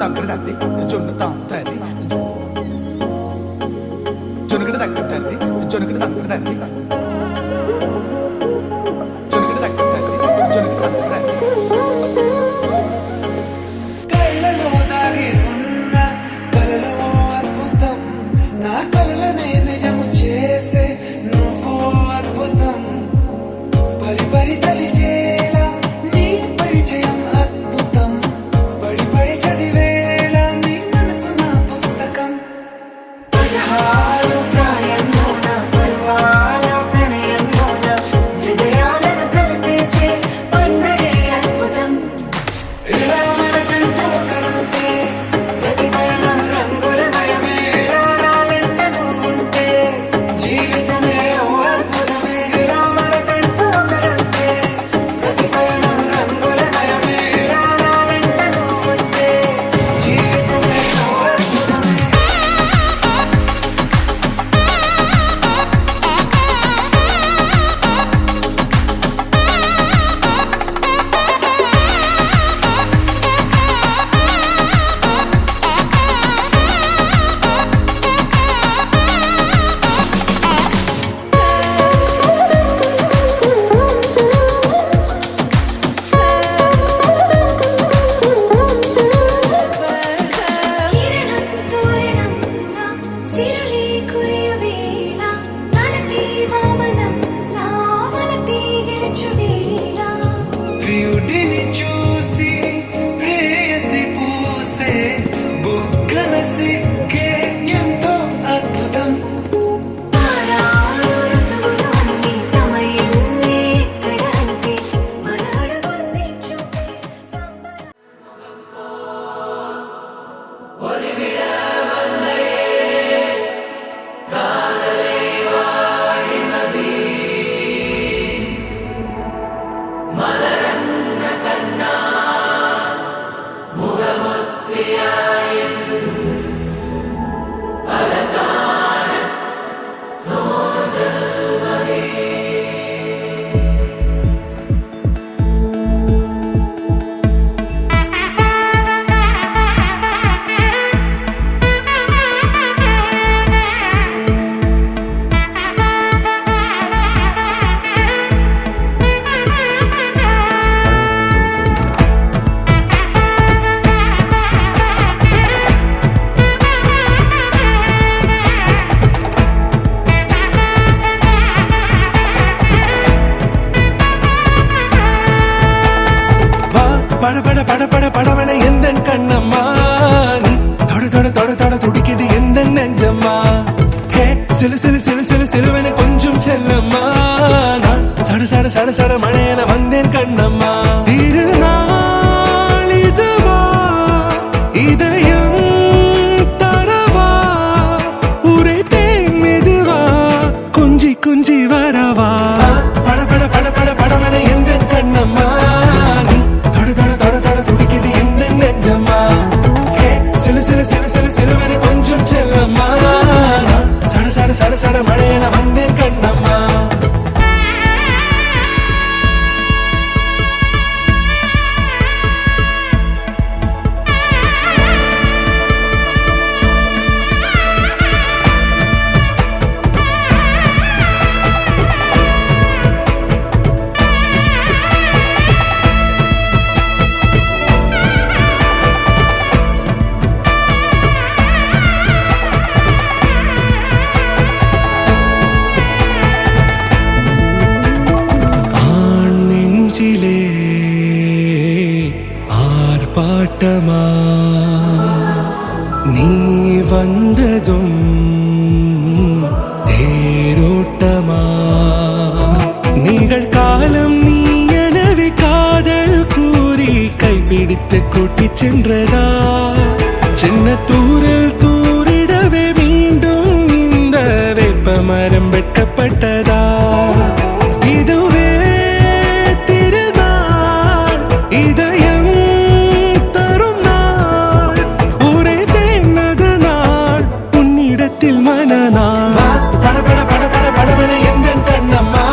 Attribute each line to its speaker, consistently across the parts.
Speaker 1: తక్కడ తద్ది జొన్ను తాంతది జొనుకడ తక్కడ తద్ది జొనుకడ తక్కడ తద్ది జొనుకడ తక్కడ తద్ది జొనుకడ తక్కడ తద్ది కళ్ళలో దాగి ఉన్న కలలో అద్భుతం నా కలలనే నిజము చేసే నువ్వు అద్భుతం పరి పరి తలిచేలా నీ పరిచయం అద్భుతం పడి పడి చదివేలా నీ మనసు నా పుస్తకం పదహారు ప్రాయంలోన పర్వాల ప్రణయంలోన హృదయాలను కలిపేసే పండగే అద్భుతం ఇలా మనకంటూ ఒకరుంటే ప్రతి పయనం రంగులమయమే నా వెంట నువ్వుంటే జీవితమే ఓ అద్భుతమే ఇలా మనకంటూ ఒకరుంటే ప్రతి పయనం రంగులమయమే నా వెంట నువ్వుంటే జీవితమే ఓ అద్భుతమే
Speaker 2: కిరణం తోరణంలా సిరులే కురియవేళ తలపి వామనంలా వలపి గెలుచువేళ
Speaker 1: ప్రియుడిని చూసి ప్రేయసి పూసే బుగ్గన సిగ్గే ఎంతో అద్భుతం
Speaker 2: తారారు ఋతువులు అన్నీ తమ ఇల్లే ఎక్కడంటే మన అడుగుల్ని చూపే సంబరం
Speaker 3: பட பட பட பட படவன எந்த கண்ணம்மா நீ தொட தொட தொட தொட துடிக்குது எந்த நெஞ்சம்மா ஹே சிலு சிலு சிலு சிலு சிலுவன கொஞ்சம் செல்லம்மா நான் சட சட சட சட மழையன வந்தேன் கண்ணம்மா திருநாள் இதுவா இதயம் தரவா உரைத்தேன் மெதுவா குஞ்சி குஞ்சி வரவா பட பட பட பட படவன எந்த கண்ணம்மா நீ தொட தொட தொட தொட துடிக்குது எந்த நெஞ்சம்மா ஹே சிலு சிலு சிலு சிலு சிலுவன கொஞ்சம் செல்லம்மா நான் சட சட சட சட மழையன வந்தேன் கண்ணம்மா ஆண் நெஞ்சிலே ஆர்ப்பாட்டமா நீ வந்ததும் தேரோட்டமா நிகழ்காலம் நீ எனவே காதல் கூறி கைப்பிடித்து கூட்டிச் சென்றதா சின்ன தூரில் தூரிடவே மீண்டும் இந்த வேப்பமரம் வெட்கப்பட்டதா இதுவே திருநாள் இதயம் தரும் நாள் ஒரே தேனது நாள் உன்னிடத்தில் மனநாள் பட பட பட பட படவன எந்த கண்ணம்மா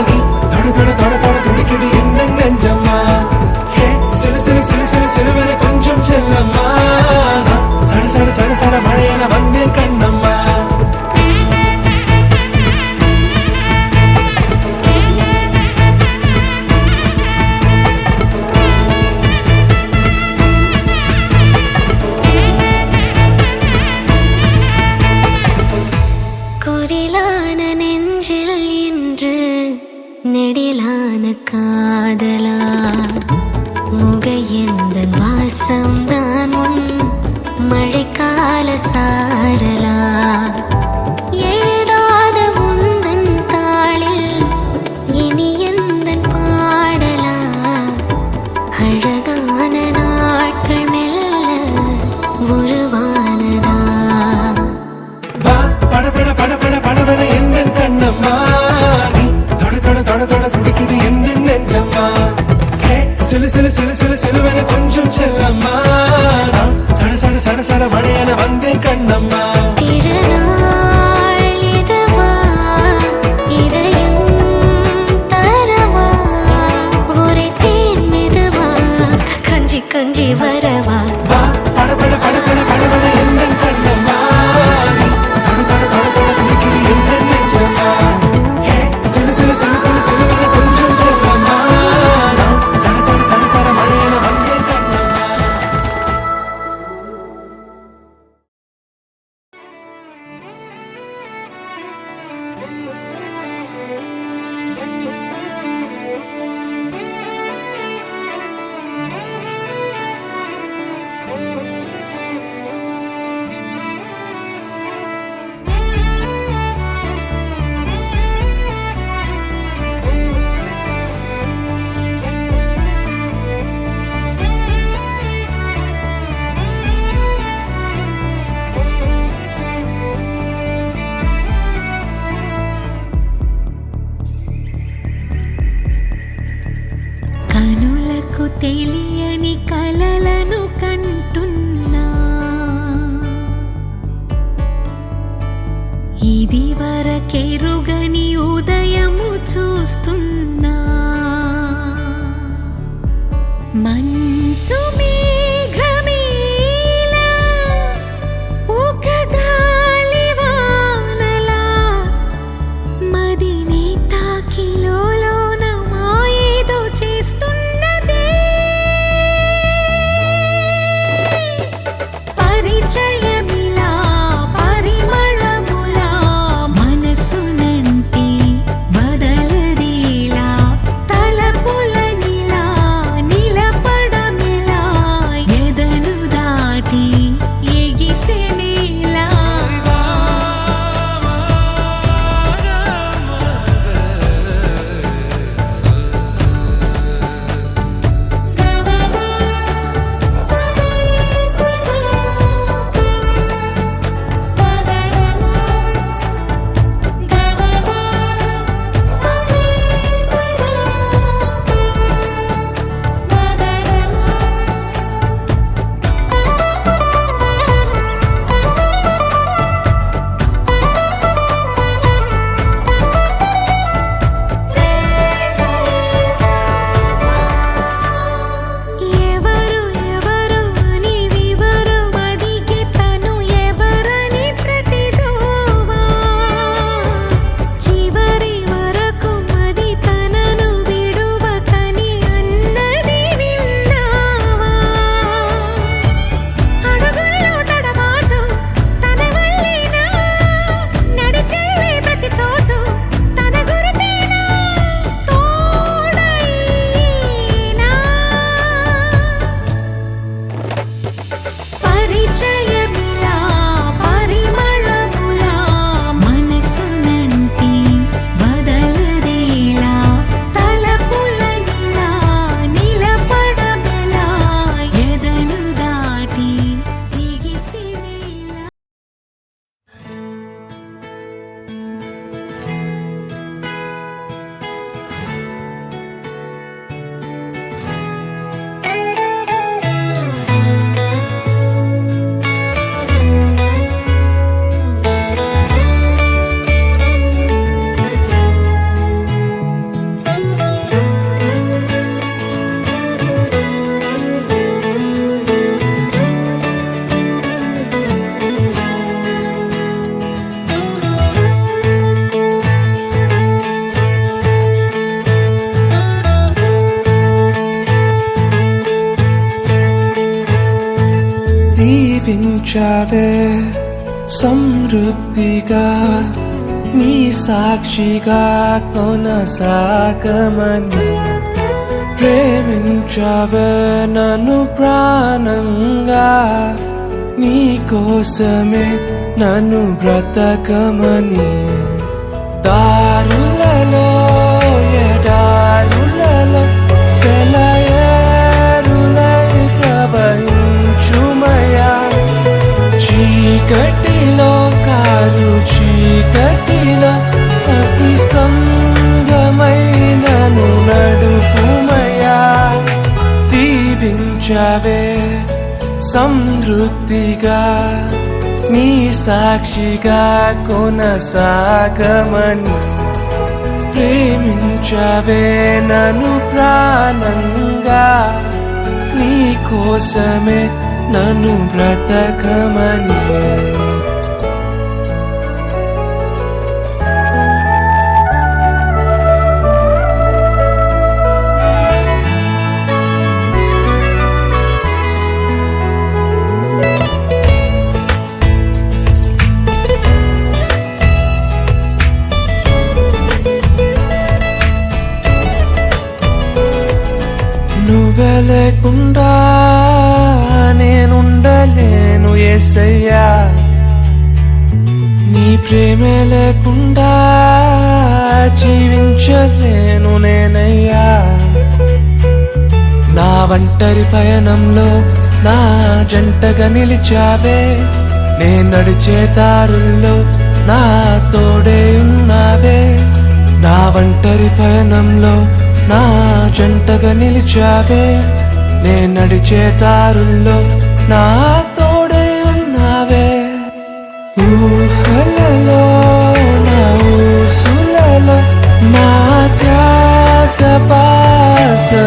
Speaker 3: நீ தொட தொட தொட தொட துடிக்குது எந்த நெஞ்சம்மா ஹே சிலு சிலு சிலு சிலு சிலுவன கொஞ்சம் செல்லம்மா
Speaker 2: உருவானதா
Speaker 3: வா பட பட பட பட படவென எந்த கண்ணம்மா நீ தொட தொட தொட தொட துடிக்குது எந்த நெஞ்சம்மா ஹே சிலு சிலு சிலு சிலு சிலுவென கொஞ்சம் செல்லம்மா நான் சட சட சட சட மழையென வந்தேன் கண்ணம்மா
Speaker 2: திருநாள் இதுவா இதயம் தரவா ஒரே தேன் மெதுவா கஞ்சி கஞ்சி வரவா
Speaker 3: வா பட பட பட பட படவென எந்த கண்ணம்மா நீ தொட தொட தொட தொட துடிக்குது எந்த நெஞ்சம்மா ஹே சிலு சிலு சிலு சிலு சிலுவென கொஞ்சம் செல்லம்மா நான் சட சட சட சட மழையென வந்தேன் கண்ணம்மா
Speaker 2: కనులకు తెలియని కలలను కంటున్నా ఇది వరకెరుగని ఉదయము చూస్తున్నా మంచు మేఘమేలా ఒక గాలివానలా మదిని తాకిలోన మాయేదో చేస్తున్నదే పరిచయమిలా పరిమళములా మనసునంటి వదలదేలా తలపులనిలా నిలపడమిలా ఎదను దాటి ఎగిసెనేలా ఎవరు ఎవరు అని వివరం అడిగే తను ఎవరని ప్రతిదోవా చివరి వరకు మది తనను విడువకని అన్నది విన్నావా అడుగుల్లో తడబాటు తన వల్లేనా నడిచేలే ప్రతి చోటు తన గురుతేనా తోడైనా పరిచయమిలా పరిమళములా మనసునంటి వదలదేలా తలపులనిలా నిలపడమెలా ఎదను దాటి ఎగిసినేలా
Speaker 3: దీపించావే సమృద్ధిగా నీ సాక్షిగా కొనసాగమని ప్రేమించావే నన్ను ప్రాణంగా నీ కోసమే నన్ను బ్రతకమని దారులలో ఎడారులలో సెలయేరులై ప్రవహించుమయా చీకటిలో కారు చీకటిలో అతి స్తంభమైనను నడుపుమయా దీవించవే సమృద్ధిగా నీ సాక్షిగా కొనసాగమని ప్రేమించవే నన్ను ప్రాణంగా నీ కోసమే నన్ను బ్రతకమని నువ్వే లేకుండా నేనుండలేను యేసయ్యా నీ ప్రేమే లేకుండా జీవించలేను నేనయ్యా నా ఒంటరి పయనంలో నా జంటగా నిలిచావే నే నడిచే దారుల్లో నా తోడే ఉన్నావే నా ఒంటరి పయనంలో నా జంటగా నిలిచావే నే నడిచే దారుల్లో నా తోడే ఉన్నావే ఊహలలో నా ఊసులలో నా ధ్యాస పాసవైనావే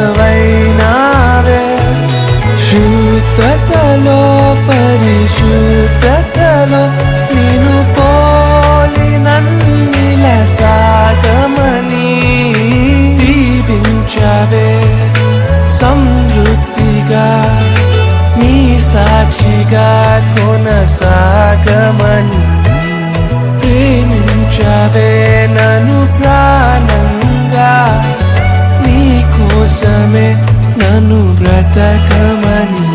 Speaker 3: శుద్ధతలో పరిశుద్ధతలో నేను పోలి నన్నిల సాగమని దీవించవే సమృద్ధిగా నీ సాక్షిగా కొనసాగమని ప్రేమించవే నన్ను ప్రాణంగా నీ కోసమే నన్ను బ్రతకమని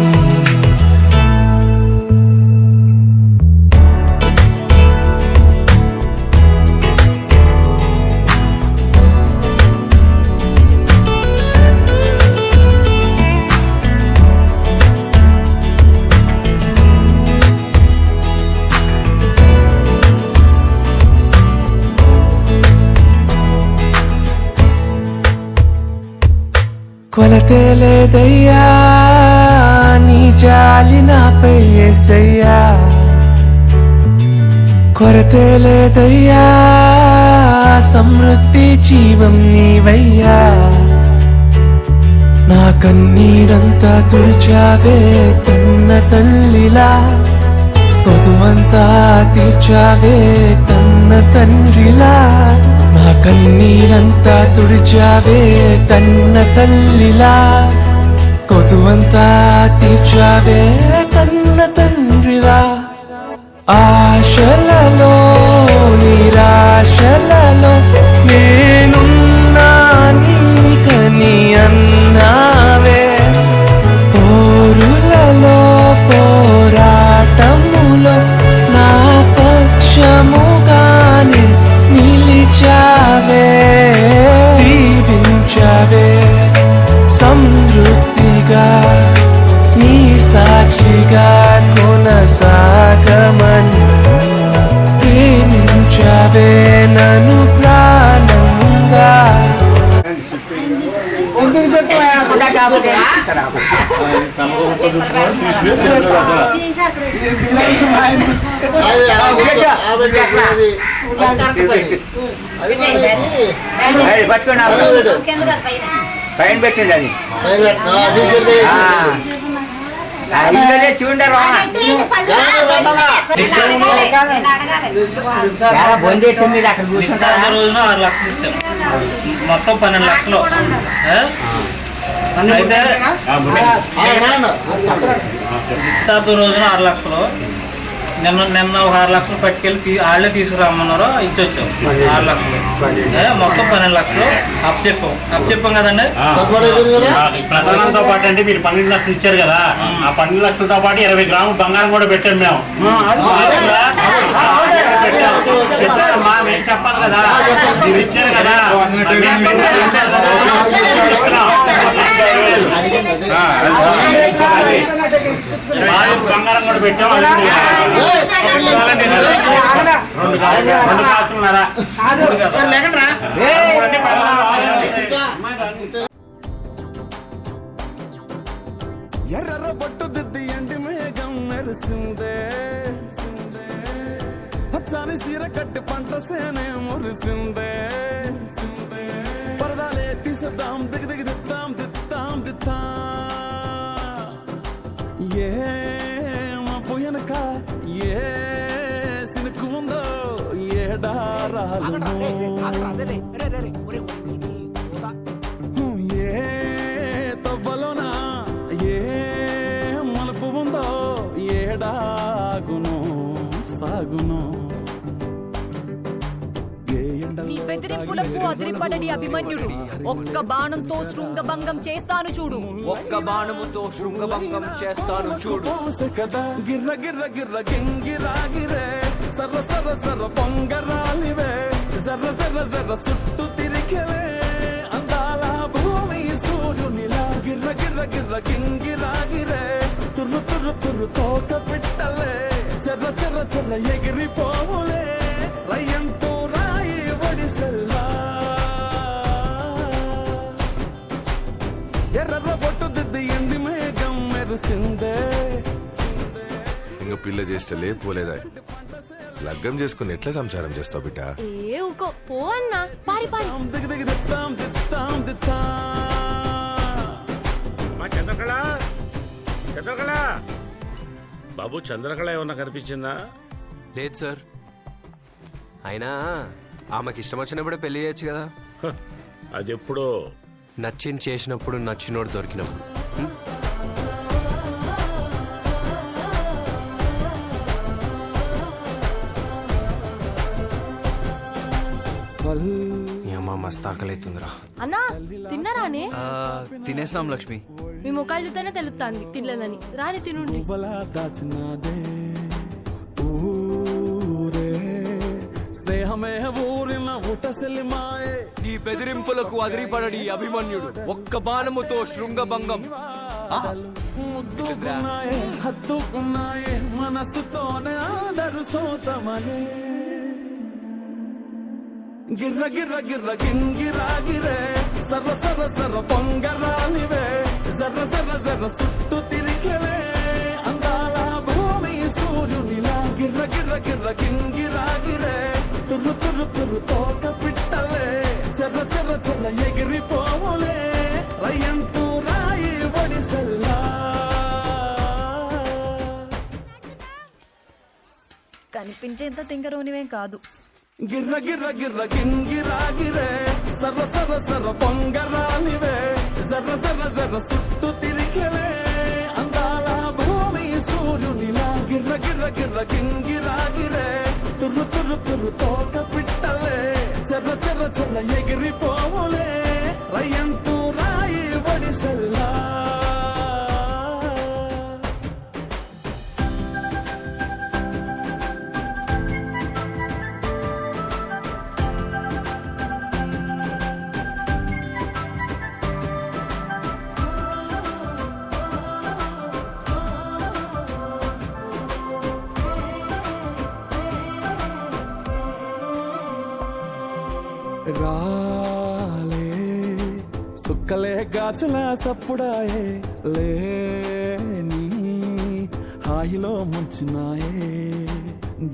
Speaker 3: కొలతే లేదయ్యా నీ జాలి నాపై యేసయ్యా కొరతే లేదయ్యా సమృద్ధి జీవం నీవయ్యా నా కన్నీరంతా తుడిచావే కన్న తల్లిలా పొదువంతా తీర్చావే కన్న తండ్రిలా నా కన్నీరంతా తుడిచావే కన్న తల్లిలా కొదువంతా తీర్చావే కన్న తండ్రిలా ఆశలలో నిరాశలలో నేనున్నా నీకని అన్నావే పోరులలో పోరాటములో నా పక్షముగానే నిలిచావే దీవించవే సమృద్ధిగా నీ సాక్షిగా కొనసాగమని ప్రేమించవే నన్ను ప్రాణంగా
Speaker 4: పైన పెట్టింది అది చూడండి బొందెట్టింది అక్కడ
Speaker 5: నిశ్చితార్థ రోజున 6 లక్షలు ఇచ్చాను మొత్తం 12 లక్షలు అయితే నిశ్చితార్థ రోజున 6 లక్షలు నిన్న ఒక 6 లక్షలు పట్టుకెళ్ళి వాళ్ళే తీసుకురామన్నారు ఇచ్చొచ్చాం 6 లక్షలు మొత్తం 12 లక్షలు అప్ చెప్పాం కదండి
Speaker 6: ప్రధానంతో పాటు అంటే మీరు 12 లక్షలు ఇచ్చారు కదా ఆ 12 లక్షలతో పాటు 20 గ్రాములు బంగారం కూడా పెట్టాం మేము చెప్పారమ్మా మేము చెప్పాలి కదా మీరు ఇచ్చారు కదా బంగారం కూడా పెట్టాం రెండు కాసులున్నారా
Speaker 3: ఎర్ర బొట్టు దిద్ది ఎండి మేఘం మెరిసిందే పచ్చని సీర కట్టి పంట సేనే మురిసిందే పరదాలే తీసేద్దాం దిగి దిగి దిద్దాం దిద్దాం దిద్దా ఏ మబ్బు వెనక ఏ సినుకు ఉందో ఏడారాలను ఏ తవ్వలోనా ఏ మలుపు ఉందో ఏడాగును సాగును
Speaker 7: నీ బెదిరింపులకు అదిరిపడని అభిమన్యుడు ఒక్క బాణంతో శృంగభంగం చేస్తాను చూడు.
Speaker 8: ఒక్క బాణముతో శృంగభంగం చేస్తాను చూడు.
Speaker 3: కదా గిర్ర గిర్ర గిర్ర గింగిరాగిరే సర్ర సర్ర సర్ర పొంగరాలివే జర్ర జర్ర జర్ర చుట్టూ తిరిగేవే అందాల భూమి సూర్యునిలా గిర్ర గిర్ర గిర్ర గింగిరాగిరే తుర్రు తుర్రు తుర్రు తోక పిట్టలే చెర్ర చెర్ర చెర్ర ఎగిరిపోవులే రయ్యంటూ రాయి ఒడిసెల్లా ఎర్ర బొట్టు దిద్ది ఎండి మేఘం మెరిసిందే
Speaker 9: ఇంక పిల్ల చేస్తే లేకపోలేదా లగ్గం చేసుకుని ఎట్లా సంసారం చేస్తావు బిడ్డ
Speaker 7: ఏ ఊకో పో అన్నా పారి పారి.
Speaker 3: దిగి దిగి దిద్దాం దిద్దాం దిద్దా
Speaker 6: మా చంద్రకళ చంద్రకళ బాబు చంద్రకళ ఏమన్నా కనిపించిందా?
Speaker 8: లేదు సార్. అయినా ఆమెకి ఇష్టం వచ్చినప్పుడే పెళ్లి చేయొచ్చు కదా.
Speaker 6: అది ఎప్పుడో
Speaker 8: నచ్చింది చేసినప్పుడు నచ్చినోడు దొరికినప్పుడు. మీ అమ్మ మస్తు ఆకలితుందిరా.
Speaker 7: అన్నా తిన్నరానే?
Speaker 8: తినేసినాం లక్ష్మి.
Speaker 7: మీ ముఖాలు చూస్తేనే తెలుస్తుంది తినలేదని. రాని తినుండి.
Speaker 3: పువ్వలా దాచినాదే ఊరే స్నేహమే ఊరిన ఉటసెలిమాయే
Speaker 8: నీ బెదిరింపులకు అదిరిపడడి అభిమన్యుడు ఒక్క బాణముతో శృంగభంగం.
Speaker 3: ముద్దుకున్నాయే హత్తుకున్నాయే మనసుతోనే ఆదరు సోతమనే గిర్ర గిర్ర గిర్ర గింగిరాగిరే సర్ర సర్ర సర్ర పొంగరాలివే జర్ర జర్ర జర్ర చుట్టూ తిరిగేవే అందాల భూమి సూర్యునిలా గిర్ర గిర్ర గిర్ర గింగిరాగిరే తుర్రు తుర్రు తుర్రు తోక పిట్టలే చెర్ర చెర్ర చెర్ర ఎగిరిపోవులే రయ్యంటూ రాయి ఒడిసెల్లా
Speaker 7: కనిపించేంత తింగరోనివేం కాదు.
Speaker 3: గిర్ర గిర్ర గిర్ర గింగిరాగిరే సర్ర సర్ర సర్ర పొంగరాలివే జర్ర జర్ర జర్ర చుట్టూ తిరిగేవే అందాల భూమి సూర్యునిలా గిర్ర గిర్ర గిర్ర గింగిరాగిరే తుర్రు తుర్రు తుర్రు తోక పిట్టలే చెర్ర చెర్ర చెర్ర ఎగిరిపోవులే రయ్యంటూ రాయి ఒడిసెల్లా రాలే సుక్కలే గాచుల సప్పుడాయే లేని హాయిలో ముంచినాయే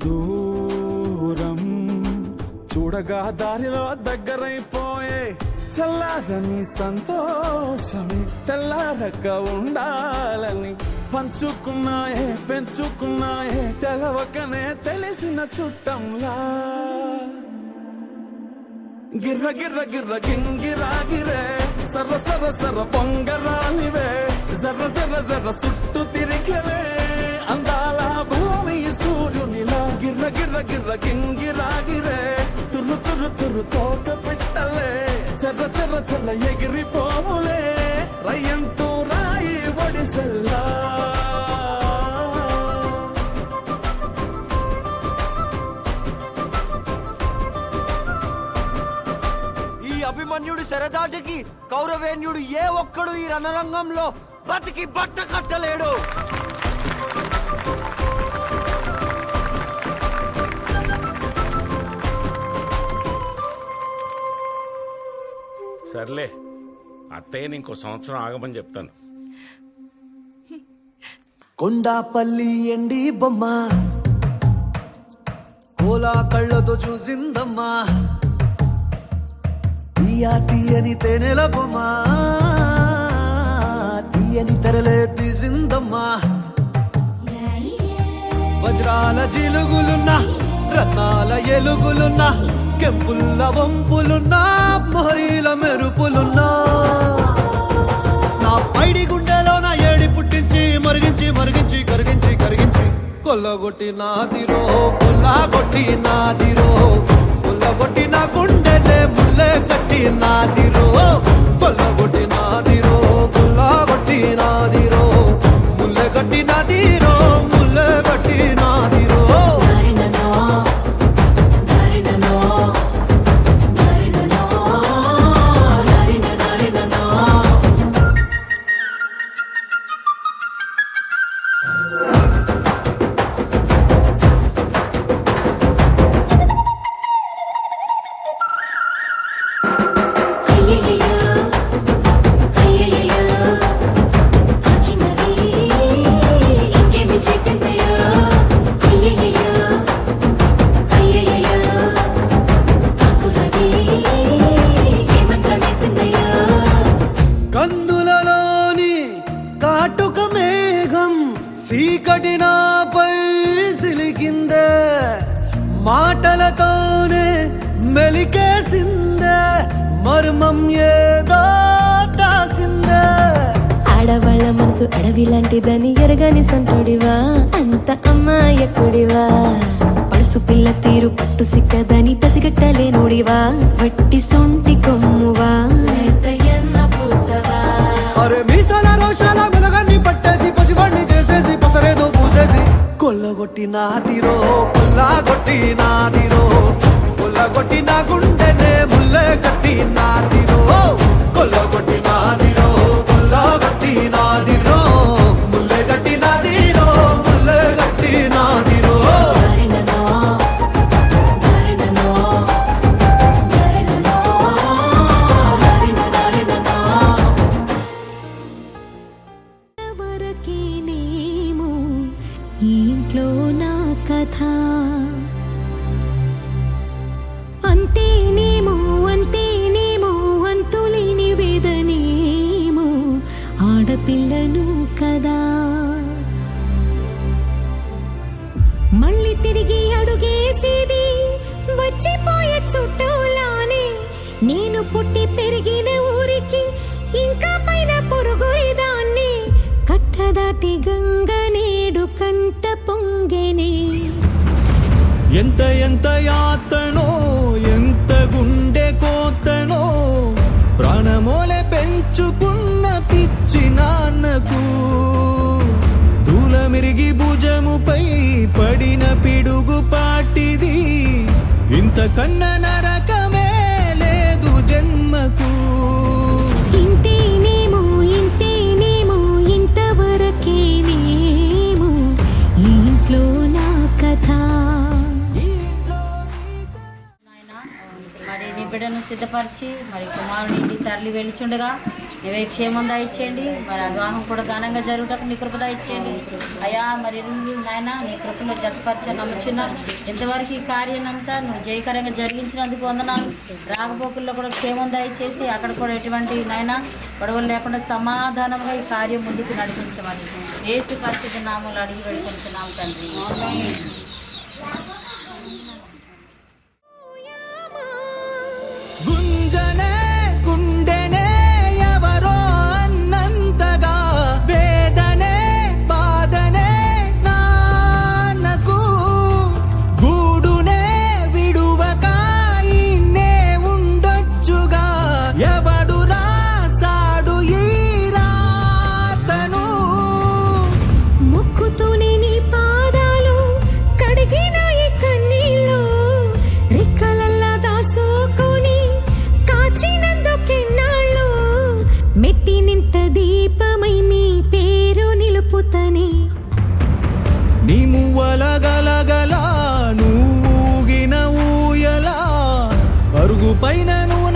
Speaker 3: దూరం చూడగా దారిలో దగ్గరైపోయే చల్లారని సంతోషమే తెల్లారక ఉండాలని పంచుకున్నాయే పెంచుకున్నాయే తెలవకనే తెలిసిన చుట్టంలా గిర్ర గిర్ర గిర్ర గింగిరాగిరే సర్ర సర్ర సర్ర పొంగరాలివే జర్ర జర్ర జర్ర చుట్టూ తిరిగేవే అందాల భూమి సూర్యునిలా గిర్ర గిర్ర గిర్ర గింగిరాగిరే తుర్రు తుర్రు తుర్రు తోక పిట్టలే చెర్ర చెర్ర చెర్ర ఎగిరిపోవులే రయ్యంటూ రాయి ఒడిసెల్లా అభిమన్యుడు శరదాటికి కౌరవేణ్యుడు ఏ ఒక్కడు ఈ రణరంగంలో బతికి బట్ట కట్టలేడు.
Speaker 6: సర్లే, అత్తయ్యని ఇంకో సంవత్సరం ఆగమని చెప్తాను.
Speaker 3: కొండాపల్లి ఎండి బొమ్మ కోలా కళ్ళతో చూసిందమ్మా, తీయని తేనెల బొమ్మ తీయని తెరలే తీసిందమ్మా. వజ్రాల జిలుగులున్నా రత్నాల ఎలుగులున్నా కెంపుల్ల వంపులున్నా మొహరీల మెరుపులున్నా నా పైడి గుండెలో నా ఏడి పుట్టించి మరిగించి మరిగించి కరిగించి కరిగించి కొల్లగొట్టి నాదిరో కొల్లగొట్టి నాదిరో కొల్లగొట్టి నా గుండెనే ముల్లె కట్టి నాదిరో కొల్లగొట్టి నాదిరో కొల్లగొట్టి నాదిరో ముల్లె కట్టి నాదిరో ముల్లె కట్టి నాదిరో. కందులలోని కాటుక మేఘం సీకటి నాపై సిలికిందే, మాటలతోనే మెలికేసిందే, మర్మం ఏదో దాసిందే.
Speaker 2: ఆడవాళ్ళ మనసు అడవి లాంటిదని ఎరగని సంటుడివా, అంత అమ్మాయకుడివా, పడుసు పిల్ల తీరు పట్టు సిక్కదని పసిగట్టలేనుడివా, వట్టి సొంటి కొమ్మువా,
Speaker 3: అరే మీసాల రోషాల వెలగన్ని పట్టేసి పసివాణ్ణి చేసేసి పసరేదో పూసేసి కొల్లగొట్టి నాదిరో కొల్లగొట్టి నాదిరో కొల్లగొట్టి నా గుండెనే ముల్లె కట్టి నాదిరో కొల్లగొట్టి నాదిరో కొల్లగొట్టి నాదిరో ముల్లె కట్టి నాదిరో ముల్లె కట్టి నాదిరో.
Speaker 2: వరకేనేమో ఈ ఇంట్లో నా కథ, అంతేనేమో అంతేనేమో అంతులేని వేదనేమో ఆడపిల్లను కదా. మళ్ళీ తిరిగి అడుగేసేది వచ్చిపోయే చుట్టూలానే, నేను పుట్టి పెరిగిన ఊరికి ఇంకా పైన పొరుగురిదాన్ని, కట్టదాటి గంగ నేడు కంట పొంగెనే.
Speaker 3: ఎంత ఎంత యాతనో ఎంత గుండె కోతనో ప్రాణమోలే పెంచుకున్న పిచ్చి నాన్నకు, దూలమిరిగి భుజముపై పడిన పిడుగు పాటిది, ఇంతకన్న నరకమే లేదు జన్మకు.
Speaker 2: ఇంతేనేమో ఇంతేనేమో ఇంతవరకేనేమో ఈ ఇంట్లో నా కథ.
Speaker 10: మరి నీ బిడ్డను సిద్ధపరిచి మరి కుమారుని ఇంటికి తరలి వెళ్ళిచుండగా నీవే క్షేమం దయచేయండి, మరి ఆ వివాహం కూడా ఘనంగా జరుగుటకు నీ కృప దయచేయండి అయ్యా. మరి నాయన నీ కృపను జతపరిచి నమ్ముచున్నాను, ఇంతవరకు ఈ కార్యనంతా నువ్వు జయకరంగా జరిగించినందుకు వందనాలు. రాకపోకుల్లో కూడా క్షేమం దయచేసి అక్కడ కూడా ఎటువంటి నాయన గొడవలు లేకుండా సమాధానంగా ఈ కార్యం ముందుకు నడిపించమని యేసు పరిశుద్ధ నామములో అడిగి వెళ్ళుకుంటున్నాము తండ్రి.
Speaker 3: గుంజనే గుండెనే ఎవరో అన్నంతగా వేదనే బాధనే నాన్నకు, గూడునే విడువక ఇన్నే ఉండొచ్చుగా, ఎవడు రాసాడు ఈ రాతను.
Speaker 2: ముక్కుతోనే నీ పాదాలు కడిగిన ఇక
Speaker 3: గలగలగల నువ్వు ఊగిన ఊయలా అరుగు పైన నువ్వు